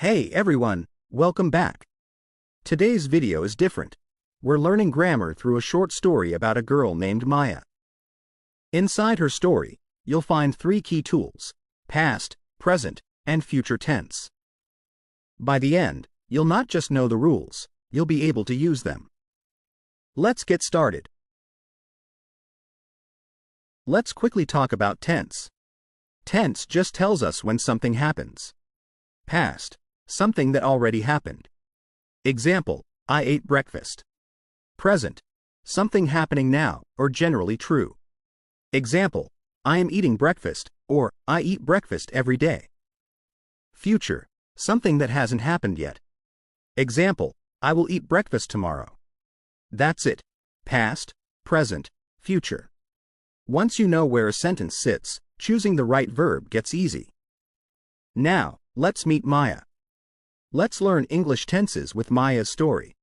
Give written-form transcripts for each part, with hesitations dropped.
Hey everyone, welcome back. Today's video is different. We're learning grammar through a short story about a girl named Maya. Inside her story, you'll find three key tools: past, present, and future tense. By the end, you'll not just know the rules, you'll be able to use them. Let's get started. Let's quickly talk about tense. Tense just tells us when something happens. Past, something that already happened. Example, I ate breakfast. Present, something happening now, or generally true. Example, I am eating breakfast, or I eat breakfast every day. Future, something that hasn't happened yet. Example, I will eat breakfast tomorrow. That's it. Past, present, future. Once you know where a sentence sits, choosing the right verb gets easy. Now, let's meet Maya. Let's learn English tenses with Maya's story.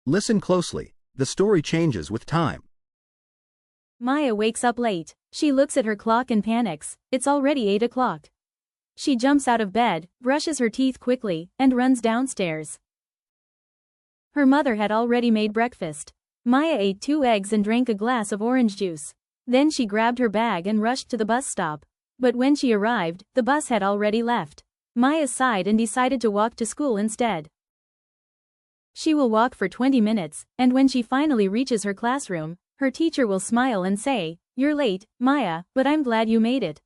Listen closely, the story changes with time. Maya wakes up late. She looks at her clock and panics. It's already 8 o'clock. She jumps out of bed, brushes her teeth quickly, and runs downstairs. Her mother had already made breakfast. Maya ate 2 eggs and drank a glass of orange juice. Then she grabbed her bag and rushed to the bus stop. But when she arrived, the bus had already left. Maya sighed and decided to walk to school instead. She will walk for 20 minutes, and when she finally reaches her classroom, her teacher will smile and say, "You're late, Maya, but I'm glad you made it."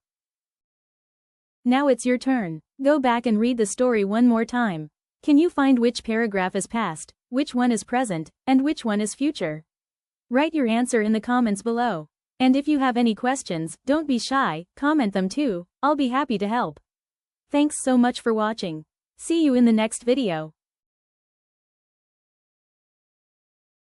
Now it's your turn. Go back and read the story one more time. Can you find which paragraph is past, which one is present, and which one is future? Write your answer in the comments below. And if you have any questions, don't be shy, comment them too, I'll be happy to help. Thanks so much for watching. See you in the next video.